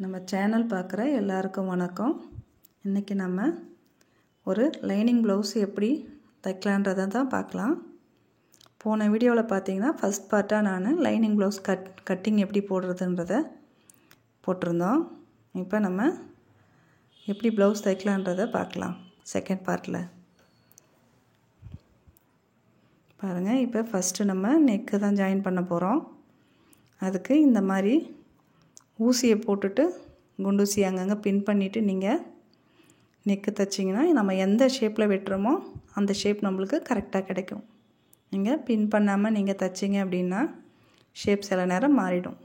நம்ம சேனல் பார்க்குற எல்லாருக்கும் வணக்கம். இன்றைக்கி நம்ம ஒரு லைனிங் ப்ளவுஸ் எப்படி தைக்கலான்றதை தான் பார்க்கலாம். போன வீடியோவில் பார்த்தீங்கன்னா ஃபஸ்ட் பார்ட்டாக நான் லைனிங் ப்ளவுஸ் கட்டிங் எப்படி போடுறதுன்றதை போட்டிருந்தோம். இப்போ நம்ம எப்படி ப்ளவுஸ் தைக்கலான்றதை பார்க்கலாம் செகண்ட் பார்ட்டில். பாருங்கள், இப்போ ஃபஸ்ட்டு நம்ம நெக்கு தான் ஜாயின் பண்ண போகிறோம். அதுக்கு இந்த மாதிரி ஊசியை போட்டுட்டு குண்டூசி அங்கங்கே பின் பண்ணிவிட்டு நீங்கள் நெக்கு தைச்சிங்கன்னா நம்ம எந்த ஷேப்பில் வெட்டுறோமோ அந்த ஷேப் நம்மளுக்கு கரெக்டாக கிடைக்கும். நீங்கள் பின் பண்ணாமல் நீங்கள் தைச்சிங்க அப்படின்னா ஷேப் சில நேரம் மாறிடும்.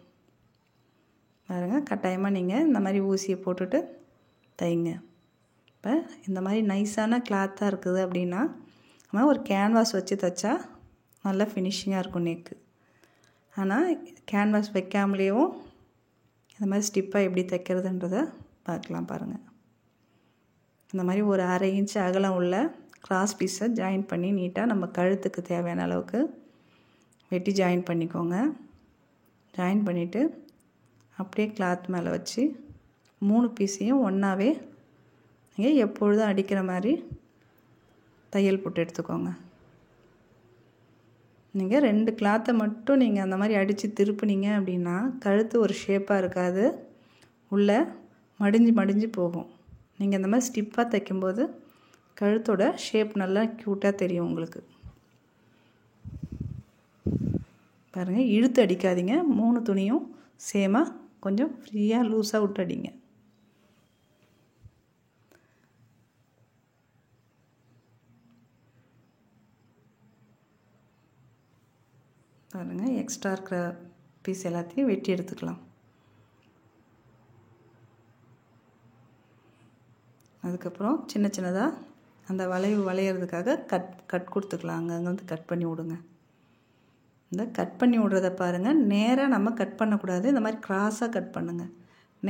பாருங்கள், கட்டாயமாக நீங்கள் இந்த மாதிரி ஊசியை போட்டுட்டு தைங்க. இப்போ இந்த மாதிரி நைஸான கிளாத்தாக இருக்குது அப்படின்னா நம்ம ஒரு கேன்வாஸ் வச்சு தைச்சா நல்லா ஃபினிஷிங்காக இருக்கும் நெக்கு. ஆனால் கேன்வாஸ் வைக்காமலேயும் இந்த மாதிரி ஸ்டிப்பாக எப்படி தைக்கிறதுன்றதை பார்க்கலாம். பாருங்கள், இந்த மாதிரி ஒரு 1/2 இன்ச் அகலம் உள்ள கிராஸ் பீஸை ஜாயின் பண்ணி நீட்டாக நம்ம கழுத்துக்கு தேவையான அளவுக்கு வெட்டி ஜாயின் பண்ணிக்கோங்க. ஜாயின் பண்ணிவிட்டு அப்படியே கிளாத் மேலே வச்சு 3 பீஸையும் ஒன்றாவே நீங்கள் எப்பொழுதும் அடிக்கிற மாதிரி தையல் போட்டு எடுத்துக்கோங்க. நீங்கள் 2 கிளாத்தை மட்டும் நீங்கள் அந்த மாதிரி அடித்து திருப்புனீங்க அப்படின்னா கழுத்து ஒரு ஷேப்பாக இருக்காது, உள்ளே மடிஞ்சு போகும். நீங்கள் இந்த மாதிரி ஸ்டிப்பாக தைக்கும்போது கழுத்தோட ஷேப் நல்லா க்யூட்டாக தெரியும் உங்களுக்கு. பாருங்கள், இழுத்து அடிக்காதீங்க. 3 துணியும் சேமாக கொஞ்சம் ஃப்ரீயாக லூஸாக விட்டு அடிங்க. பாருங்கள், எக்ஸ்ட்ரா இருக்கிற பீஸ் எல்லாத்தையும் வெட்டி எடுத்துக்கலாம். அதுக்கப்புறம் சின்ன சின்னதாக அந்த வளையிறதுக்காக கட் கொடுத்துக்கலாம். அங்கே வந்து கட் பண்ணி விடுங்க. இந்த கட் பண்ணி விடுறத பாருங்கள், நேராக நம்ம கட் பண்ணக்கூடாது. இந்த மாதிரி கிராஸாக கட் பண்ணுங்கள்.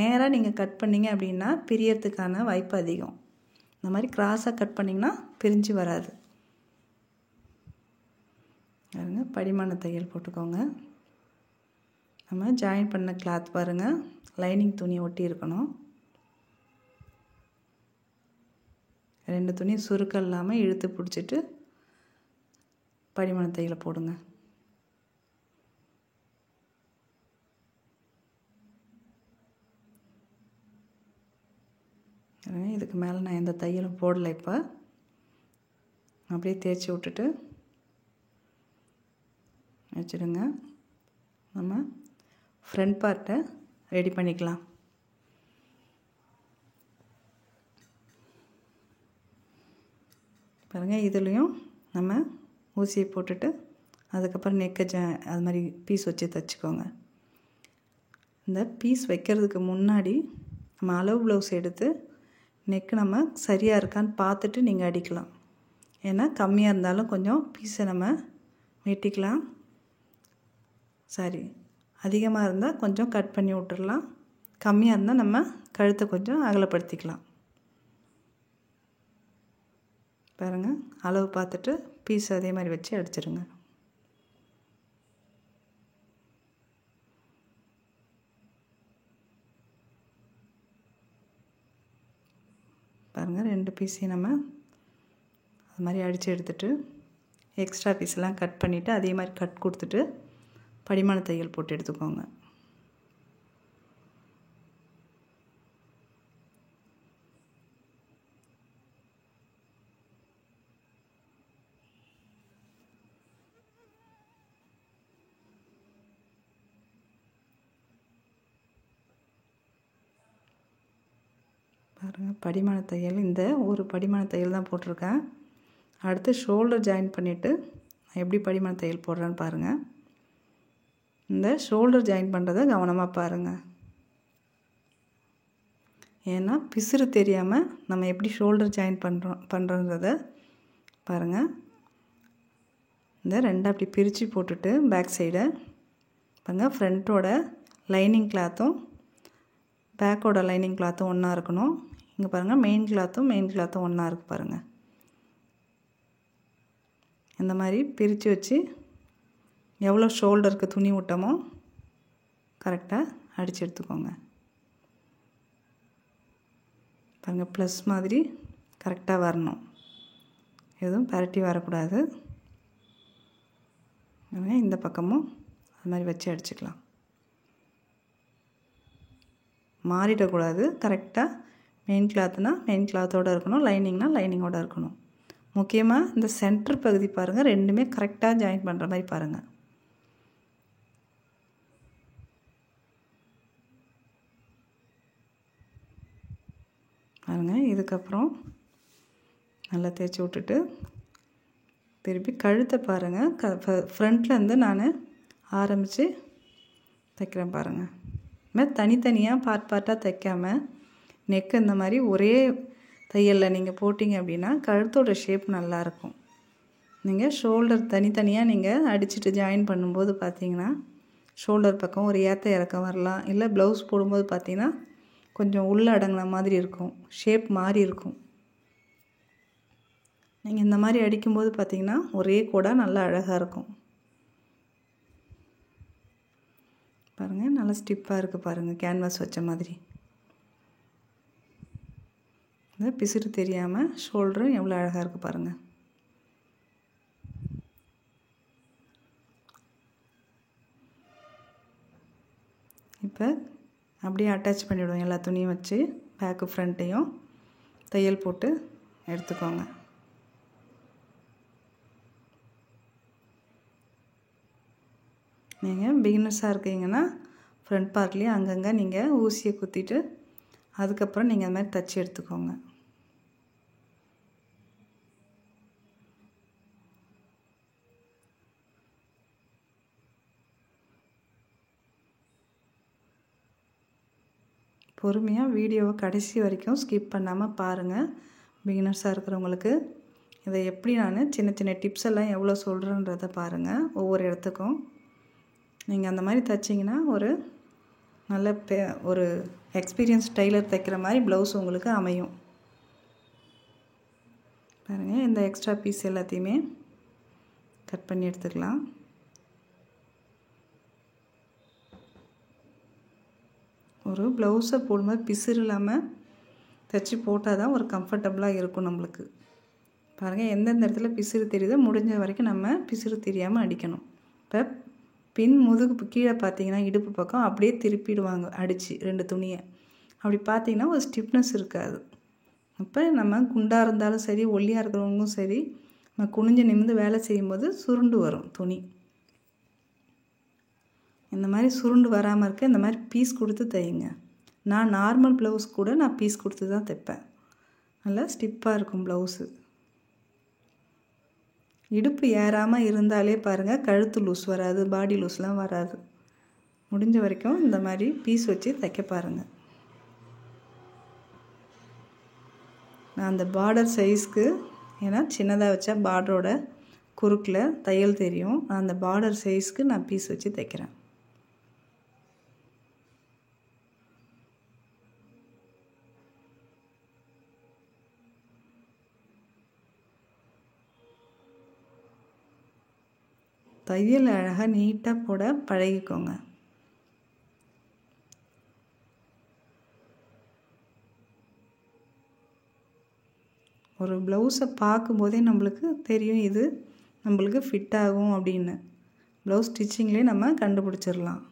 நேராக நீங்கள் கட் பண்ணிங்க அப்படின்னா பிரியறதுக்கான வாய்ப்பு அதிகம். இந்த மாதிரி கிராஸாக கட் பண்ணிங்கன்னா பிரிஞ்சு வராது. பாருங்கள், படிமான தையல் போட்டுக்கோங்க. நம்ம ஜாயின் பண்ண கிளாத் பாருங்கள், லைனிங் துணியை ஒட்டி இருக்கணும். 2 துணி சுருக்கம் இல்லாமல் இழுத்து பிடிச்சிட்டு படிமான தையலை போடுங்க. இதுக்கு மேலே நான் எந்த தையலும் போடலை. இப்போ அப்படியே தேய்ச்சி விட்டுட்டு வச்சுடுங்க. நம்ம ஃப்ரண்ட் பார்ட்டை ரெடி பண்ணிக்கலாம். பாருங்கள், இதுலேயும் நம்ம ஊசியை போட்டுட்டு அதுக்கப்புறம் நெக்கை அது மாதிரி பீஸ் வச்சு தைச்சிக்கோங்க. இந்த பீஸ் வைக்கிறதுக்கு முன்னாடி நம்ம அளவு ப்ளவுஸ் எடுத்து நெக்கு நம்ம சரியாக இருக்கான்னு பார்த்துட்டு நீங்கள் அடிக்கலாம். ஏன்னா கம்மியாக இருந்தாலும் கொஞ்சம் பீஸை நம்ம வெட்டிக்கலாம். அதிகமாக இருந்தால் கொஞ்சம் கட் பண்ணி விட்டுறலாம். கம்மியாக இருந்தால் நம்ம கழுத்தை கொஞ்சம் அகலப்படுத்திக்கலாம். பாருங்கள், அளவு பார்த்துட்டு பீஸ் அதே மாதிரி வச்சு அடிச்சிடுங்க. பாருங்கள், 2 பீஸையும் நம்ம அது மாதிரி அடித்து எடுத்துட்டு எக்ஸ்ட்ரா பீஸ்லாம் கட் பண்ணிவிட்டு அதே மாதிரி கட் கொடுத்துட்டு படிமான தையல் போட்டு எடுத்துக்கோங்க. பாருங்கள், படிமான தையல் இந்த ஒரு படிமான தையல் தான் போட்டிருக்கேன். அடுத்து ஷோல்டர் ஜாயின் பண்ணிவிட்டு எப்படி படிமான தையல் போடுறேன்னு பாருங்கள். இந்த ஷோல்டர் ஜாயின் பண்ணுறதை கவனமாக பாருங்கள். ஏன்னா பிசுறு தெரியாமல் நம்ம எப்படி ஷோல்டர் ஜாயின் பண்ணுறோன்றதை பாருங்கள். இந்த 2 அப்படி பிரித்து போட்டுட்டு பேக் சைடை பாருங்கள், ஃப்ரண்ட்டோட லைனிங் கிளாத்தும் பேக்கோட லைனிங் கிளாத்தும் ஒன்றா இருக்கணும். இங்கே பாருங்கள், மெயின் கிளாத்தும் ஒன்றா இருக்குது. பாருங்கள், இந்த மாதிரி பிரித்து வச்சு எவ்வளோ ஷோல்டருக்கு துணி விட்டோமோ கரெக்டாக அடித்து எடுத்துக்கோங்க. பாருங்கள் ப்ளஸ் மாதிரி கரெக்டாக வரணும், எதுவும் பரட்டி வரக்கூடாது. இந்த பக்கமும் அது மாதிரி வச்சு அடிச்சுக்கலாம். மாறிடக்கூடாது, கரெக்டாக மெயின் கிளாத்னால் மெயின் கிளாத்தோடு இருக்கணும், லைனிங்னால் லைனிங்கோடு இருக்கணும். முக்கியமாக இந்த சென்டர் பகுதி பாருங்கள், ரெண்டுமே கரெக்டாக ஜாயின் பண்ணுற மாதிரி பாருங்கள். பாருங்கள், இதுக்கப்புறம் நல்லா தேய்ச்சி விட்டுட்டு திருப்பி கழுத்தை பாருங்கள், ஃப்ரண்ட்லேருந்து நான் ஆரம்பித்து தைக்கிறேன் பாருங்கள். இதுமாதிரி தனித்தனியாக பார்ட்டாக தைக்காமல் நெக்கு இந்த மாதிரி ஒரே தையலில் நீங்கள் போட்டிங்க அப்படின்னா கழுத்தோட ஷேப் நல்லாயிருக்கும். நீங்கள் ஷோல்டர் தனித்தனியாக நீங்கள் அடிச்சுட்டு ஜாயின் பண்ணும்போது பார்த்தீங்கன்னா ஷோல்டர் பக்கம் ஒரு ஏற்ற இறக்கம் வரலாம், இல்லை ப்ளவுஸ் போடும்போது பார்த்தீங்கன்னா கொஞ்சம் உள்ளே அடங்கின மாதிரி இருக்கும், ஷேப் மாறி இருக்கும். நீங்கள் இந்த மாதிரி அடிக்கும்போது பார்த்தீங்கன்னா ஒரே கோடாக நல்லா அழகாக இருக்கும். பாருங்கள், நல்லா ஸ்டிப்பாக இருக்குது பாருங்கள், கேன்வாஸ் வச்ச மாதிரி. இந்த பிசுறு தெரியாமல் ஷோல்டரும் எவ்வளோ அழகாக இருக்குது பாருங்கள். இப்போ அப்படியே அட்டாச் பண்ணிவிடுவோம், எல்லா துணியும் வச்சு பேக்கு ஃப்ரண்ட்டையும் தையல் போட்டு எடுத்துக்கோங்க. நீங்கள் பிகினர்ஸாக இருக்கீங்கன்னா ஃப்ரண்ட் பார்ட்லேயும் அங்கங்கே நீங்கள் ஊசியை குத்திட்டு அதுக்கப்புறம் நீங்கள் அது மாதிரி தைச்சி எடுத்துக்கோங்க. பொறுமையாக வீடியோவை கடைசி வரைக்கும் ஸ்கிப் பண்ணாமல் பாருங்கள். பிகினர்ஸாக இருக்கிறவங்களுக்கு இதை எப்படி நான் சின்ன சின்ன டிப்ஸ் எல்லாம் எவ்வளோ சொல்கிறேன்றதை பாருங்கள். ஒவ்வொரு இடத்துக்கும் நீங்கள் அந்த மாதிரி தைச்சிங்கன்னா ஒரு நல்ல ஒரு எக்ஸ்பீரியன்ஸ் டெய்லர் தைக்கிற மாதிரி ப்ளவுஸ் உங்களுக்கு அமையும். பாருங்கள், இந்த எக்ஸ்ட்ரா பீஸ் எல்லாத்தையுமே கட் பண்ணி எடுத்துக்கலாம். ஒரு ப்ளவுஸை போடும்போது பிசுறு இல்லாமல் தைச்சி போட்டால் தான் ஒரு கம்ஃபர்டபுளாக இருக்கும் நம்மளுக்கு. பாருங்கள், எந்தெந்த இடத்துல பிசுறு தெரியுதோ முடிஞ்ச வரைக்கும் நம்ம பிசுறு தெரியாமல் அடிக்கணும். இப்போ பின் முதுகு கீழே பார்த்தீங்கன்னா இடுப்பு பக்கம் அப்படியே திருப்பிடுவாங்க அடித்து 2 துணியை. அப்படி பார்த்தீங்கன்னா ஒரு ஸ்டிப்னஸ் இருக்காது. இப்போ நம்ம குண்டாக இருந்தாலும் சரி, ஒல்லியாக இருக்கிறவங்களும் சரி, நம்ம குனிஞ்சு நிமிந்து வேலை செய்யும்போது சுருண்டு வரும் துணி. இந்த மாதிரி சுருண்டு வராமல் இருக்க இந்த மாதிரி பீஸ் கொடுத்து தையுங்க. நான் நார்மல் ப்ளவுஸ் கூட நான் பீஸ் கொடுத்து தான் தைப்பேன். நல்லா ஸ்டிப்பாக இருக்கும் ப்ளவுஸு. இடுப்பு ஏறாமல் இருந்தாலே பாருங்கள் கழுத்து லூஸ் வராது, பாடி லூஸ்லாம் வராது. முடிஞ்ச வரைக்கும் இந்த மாதிரி பீஸ் வச்சு தைக்க பாருங்கள். நான் அந்த பார்டர் சைஸ்க்கு, ஏன்னா சின்னதாக வச்சா பார்டரோட குறுக்கில் தையல் தெரியும், அந்த பார்டர் சைஸ்க்கு நான் பீஸ் வச்சு தைக்கிறேன். தையல் அழகாக நீட்டாக போட பழகிக்கோங்க. ஒரு ப்ளவுஸை பார்க்கும்போதே நம்மளுக்கு தெரியும் இது நம்மளுக்கு ஃபிட் ஆகும் அப்படின்னு. ப்ளவுஸ் ஸ்டிச்சிங்லேயே நம்ம கண்டுபிடிச்சிடலாம்.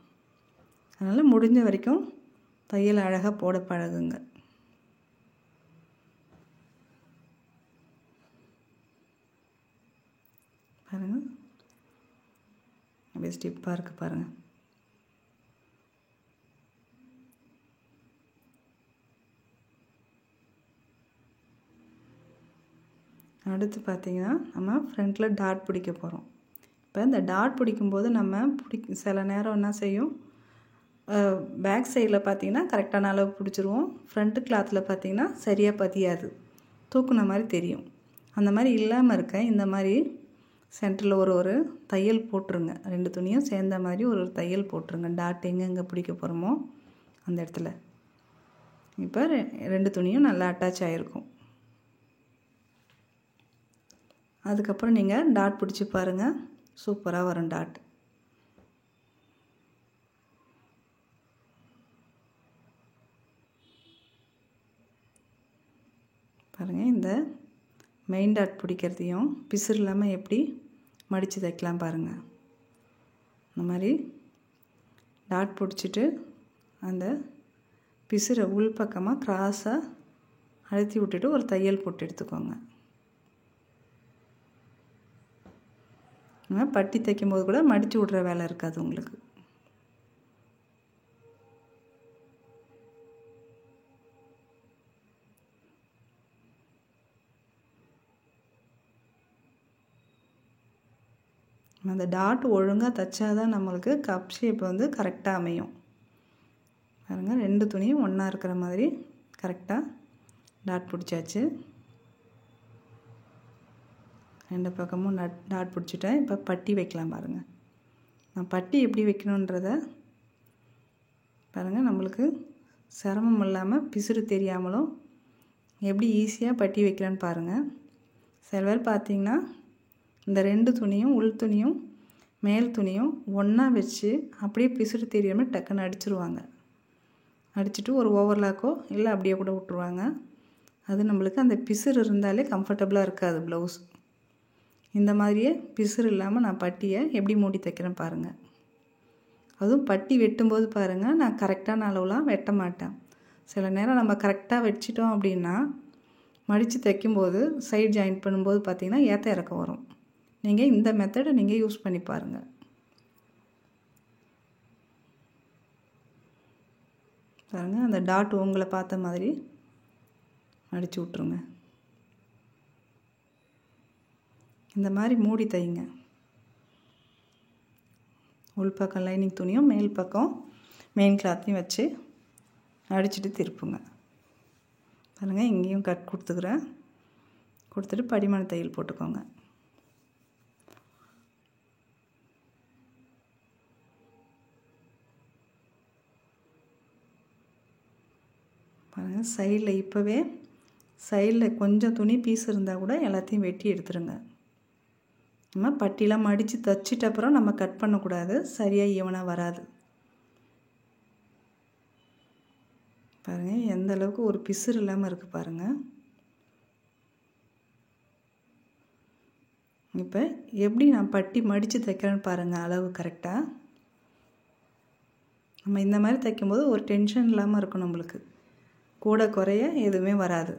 அதனால் முடிஞ்ச வரைக்கும் தையல் அழகாக போட பழகுங்க. பாருங்கள், அப்படியே ஸ்டிப்பாக இருக்குது பாருங்கள். அடுத்து பார்த்திங்கன்னா நம்ம ஃப்ரண்ட்டில் டாட் பிடிக்க போகிறோம். இப்போ இந்த டாட் பிடிக்கும்போது நம்ம சில நேரம் என்ன செய்யும், பேக் சைடில் பார்த்திங்கன்னா கரெக்டான அளவு பிடிச்சிருவோம், ஃப்ரண்ட்டு கிளாத்தில் பார்த்திங்கன்னா சரியாக பதியாது, தூக்குன மாதிரி தெரியும். அந்த மாதிரி இல்லாமல் இருக்க இந்த மாதிரி சென்டரில் ஒரு தையல் போட்டுருங்க. 2 துணியும் சேர்ந்த மாதிரி ஒரு தையல் போட்டுருங்க. டாட் எங்கெங்கே பிடிக்க போகிறோமோ அந்த இடத்துல. இப்போ 2 துணியும் நல்லா அட்டாச் ஆகிருக்கும். அதுக்கப்புறம் நீங்கள் டாட் பிடிச்சி பாருங்கள், சூப்பராக வரும் டாட். பாருங்கள், இந்த மெயின் டாட் பிடிக்கிறதையும் பிசுறு இல்லாமல் எப்படி மடித்து தைக்கலாம் பாருங்கள். இந்த மாதிரி டாட் பிடிச்சிட்டு அந்த பிசுரை உள் பக்கமாக கிராஸாக அழுத்தி விட்டுட்டு ஒரு தையல் போட்டு எடுத்துக்கோங்க. பட்டி தைக்கும்போது கூட மடித்து விட்ற வேலை இருக்காது உங்களுக்கு. அந்த டாட் ஒழுங்காக தைச்சாதான் நம்மளுக்கு கப் ஷேப் வந்து கரெக்டாக அமையும். பாருங்கள், 2 துணியும் ஒன்றா இருக்கிற மாதிரி கரெக்டாக டாட் பிடிச்சாச்சு. 2 பக்கமும் டாட் பிடிச்சிட்டேன். இப்போ பட்டி வைக்கலாம் பாருங்கள். நான் பட்டி எப்படி வைக்கணுன்றத பாருங்கள். நம்மளுக்கு சிரமம் இல்லாமல் பிசுறு தெரியாமலும் எப்படி ஈஸியாக பட்டி வைக்கலான்னு பாருங்கள். சில பேர் பார்த்திங்கன்னா இந்த 2 துணியும் உள் துணியும் மேல் துணியும் ஒன்றா வச்சு அப்படியே பிசுறு தெரியாமல் டக்குன்னு அடிச்சிருவாங்க. அடிச்சுட்டு ஒரு ஓவர்லாக்கோ இல்லை அப்படியே கூட விட்ருவாங்க. அது நம்மளுக்கு அந்த பிசுறு இருந்தாலே கம்ஃபர்டபுளாக இருக்காது ப்ளவுஸ். இந்த மாதிரியே பிசுறு இல்லாமல் நான் பட்டியை எப்படி மூடி தைக்கிறேன் பாருங்கள். அதுவும் பட்டி வெட்டும்போது பாருங்கள், நான் கரெக்டான அளவுலாம் வெட்ட மாட்டேன். சில நேரம் நம்ம கரெக்டாக வச்சிட்டோம் அப்படின்னா மடித்து தைக்கும்போது சைடு ஜாயின் பண்ணும்போது பார்த்திங்கன்னா ஏற்ற இறக்கம் வரும். நீங்கள் இந்த மெத்தடை நீங்கள் யூஸ் பண்ணி பாருங்கள். பாருங்கள், அந்த டாட் உங்களை பார்த்த மாதிரி மடித்து விட்ருங்க. இந்த மாதிரி மூடி தைங்க. உள் பக்கம் லைனிங் துணியும் மேல் பக்கம் மெயின் கிளாத்தையும் வச்சு அடிச்சுட்டு திருப்புங்க. பாருங்கள், இங்கேயும் கட் கொடுத்துக்கிறேன். கொடுத்துட்டு படிமான தையல் போட்டுக்கோங்க. பாருங்கள், சைடில் இப்போவே சைடில் கொஞ்சம் துணி பீஸ் இருந்தால் கூட எல்லாத்தையும் வெட்டி எடுத்துருங்க. நம்ம பட்டிலாம் மடித்து தைச்சிட்ட அப்புறம் நம்ம கட் பண்ணக்கூடாது, சரியாக ஈவனாக வராது. பாருங்கள், எந்த அளவுக்கு ஒரு பிசுறு இல்லாமல் இருக்குது பாருங்கள். இப்போ எப்படி நான் பட்டி மடித்து தைக்கிறேன்னு பாருங்கள். அளவு கரெக்டாக நம்ம இந்த மாதிரி தைக்கும்போது ஒரு டென்ஷன் இல்லாமல் இருக்கும். நம்மளுக்கு கூட குறைய எதுவுமே வராது.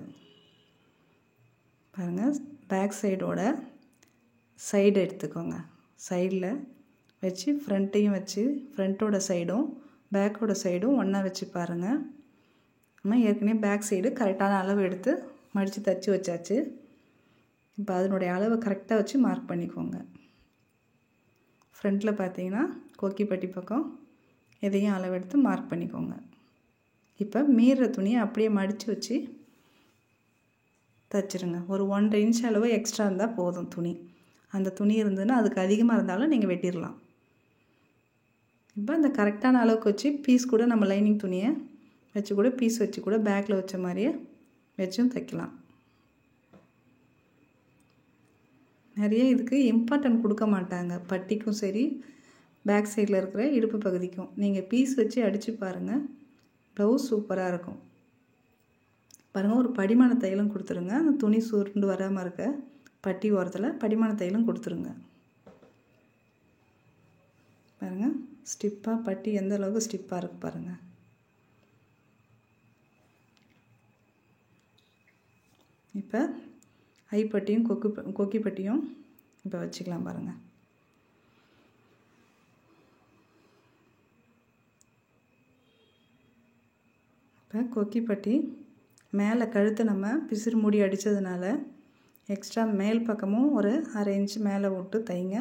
பாருங்கள், பேக் சைடோட சைடு எடுத்துக்கோங்க. சைடில் வச்சு ஃப்ரண்ட்டையும் வச்சு ஃப்ரண்ட்டோட சைடும் பேக்கோட சைடும் ஒன்றா வச்சு பாருங்கள். நம்ம ஏற்கனவே பேக் சைடு கரெக்டான அளவு எடுத்து மடித்து தைச்சி வச்சாச்சு. இப்போ அதனுடைய அளவை கரெக்டாக வச்சு மார்க் பண்ணிக்கோங்க. ஃப்ரண்ட்டில் பார்த்தீங்கன்னா கொக்கி பட்டி பக்கம் எதையும் அளவு எடுத்து மார்க் பண்ணிக்கோங்க. இப்போ மீறுற துணியை அப்படியே மடித்து வச்சு தைச்சிருங்க. ஒரு 1.5 இன்ச் அளவு எக்ஸ்ட்ரா இருந்தால் போதும் துணி. அந்த துணி இருந்ததுன்னா அதுக்கு அதிகமாக இருந்தாலும் நீங்கள் வெட்டிடலாம். இப்போ இந்த கரெக்டான அளவுக்கு வச்சு பீஸ் கூட நம்ம லைனிங் துணியை வச்சு கூட பீஸ் வச்சு கூட பேக்கில் வச்ச மாதிரியே வச்சும் தைக்கலாம். நிறைய இதுக்கு இம்பார்ட்டன்ட் கொடுக்க மாட்டாங்க. பட்டிக்கும் சரி பேக் சைடில் இருக்கிற இடுப்பு பகுதிக்கும் நீங்கள் பீஸ் வச்சு அடித்து பாருங்கள், ப்ளவுஸ் சூப்பராக இருக்கும். பாருங்கள், ஒரு படிமான தையலும் கொடுத்துருங்க. அந்த துணி சுருண்டு வராமல் இருக்க பட்டி ஓரத்தில் படிமான தையலும் கொடுத்துருங்க. பாருங்கள், ஸ்டிப்பாக பட்டி எந்த அளவுக்கு ஸ்டிப்பாக இருக்குது பாருங்கள். இப்போ ஐப்பட்டியும் கொக்கி பட்டியும் இப்போ வச்சுக்கலாம் பாருங்கள். இப்போ கொக்கி பட்டி மேலே கழுத்தை நம்ம பிசுறு மூடி அடித்ததுனால எக்ஸ்ட்ரா மேல் பக்கமும் ஒரு 1/2 இன்ச்சு மேலே விட்டு தைங்க,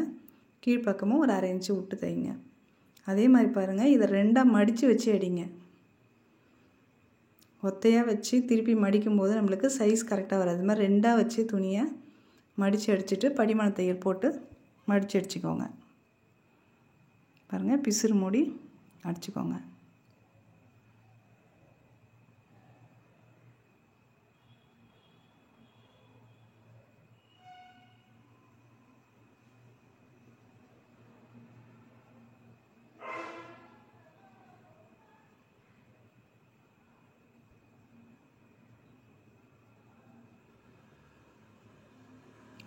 கீழ்ப்பக்கமும் ஒரு 1/2 இன்ச்சு விட்டு தைங்க. அதே மாதிரி பாருங்கள், இதை 2ஆக மடித்து வச்சு அடிங்க. ஒத்தையாக வச்சு திருப்பி மடிக்கும்போது நம்மளுக்கு சைஸ் கரெக்டாக வராது. இது மாதிரி 2ஆக வச்சு துணியை மடித்து அடிச்சுட்டு படிமான தையல் போட்டு மடித்து அடிச்சுக்கோங்க. பாருங்கள், பிசுறு மூடி அடிச்சுக்கோங்க.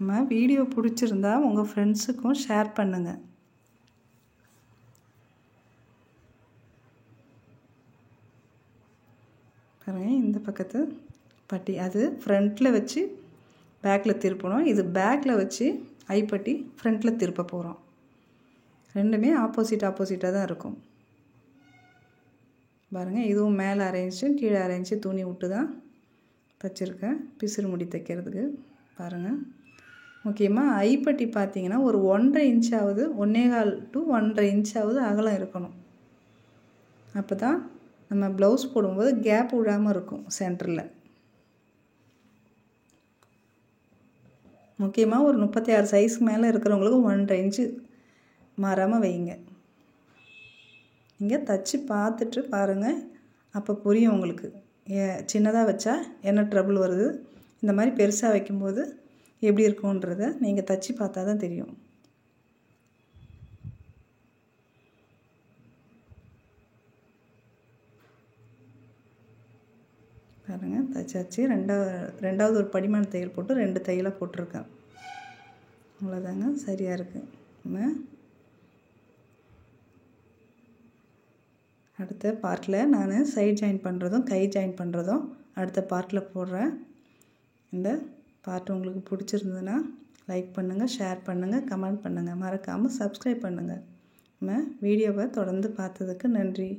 நம்ம வீடியோ பிடிச்சிருந்தா உங்கள் ஃப்ரெண்ட்ஸுக்கும் ஷேர் பண்ணுங்கள். பாருங்கள், இந்த பக்கத்து பட்டி அது ஃப்ரண்ட்டில் வச்சு பேக்கில் திருப்பணும். இது பேக்கில் வச்சு ஐப்பட்டி ஃப்ரண்ட்டில் திருப்ப போகிறோம். ரெண்டுமே ஆப்போசிட்டாக தான் இருக்கும். பாருங்கள், இதுவும் மேலே அரைஞ்சி கீழே அரைஞ்சி துணி விட்டு தான் தைச்சிருக்கேன் பிசிறு முடி தைக்கிறதுக்கு. பாருங்கள், முக்கியமாக ஐப்பட்டி பார்த்திங்கன்னா ஒரு 1.5 இன்ச்சாவது 1.25 to 1.5 இன்ச்சாவது அகலம் இருக்கணும். அப்போ தான் நம்ம ப்ளவுஸ் போடும்போது கேப் விடாமல் இருக்கும் சென்டரில். முக்கியமாக ஒரு 36 சைஸ்க்கு மேலே இருக்கிறவங்களுக்கு 1.5 இன்ச்சு மாறாமல் வைங்க. நீங்கள் தச்சு பார்த்துட்டு பாருங்கள், அப்போ புரியும் உங்களுக்கு. சின்னதாக வச்சா என்ன ட்ரபிள் வருது, இந்த மாதிரி பெருசாக வைக்கும்போது எப்படி இருக்குன்றத நீங்கள் தச்சு பார்த்தா தான் தெரியும். பாருங்கள், தைச்சாச்சு. ரெண்டாவது ஒரு படிமான தையல் போட்டு 2 தையலாக போட்டிருக்கேன். அவ்வளோதாங்க, சரியாக இருக்குது. நம்ம அடுத்த பார்ட்டில் நான் சைட் ஜாயின் பண்ணுறதும் கை ஜாயின் பண்ணுறதும் அடுத்த பார்ட்டில் போடுறேன். இந்த பார்ட் உங்களுக்கு பிடிச்சிருந்ததுன்னா லைக் பண்ணுங்கள், ஷேர் பண்ணுங்கள், கமெண்ட் பண்ணுங்கள். மறக்காமல் சப்ஸ்கிரைப் பண்ணுங்கள். நம்ம வீடியோவை தொடர்ந்து பார்த்ததுக்கு நன்றி.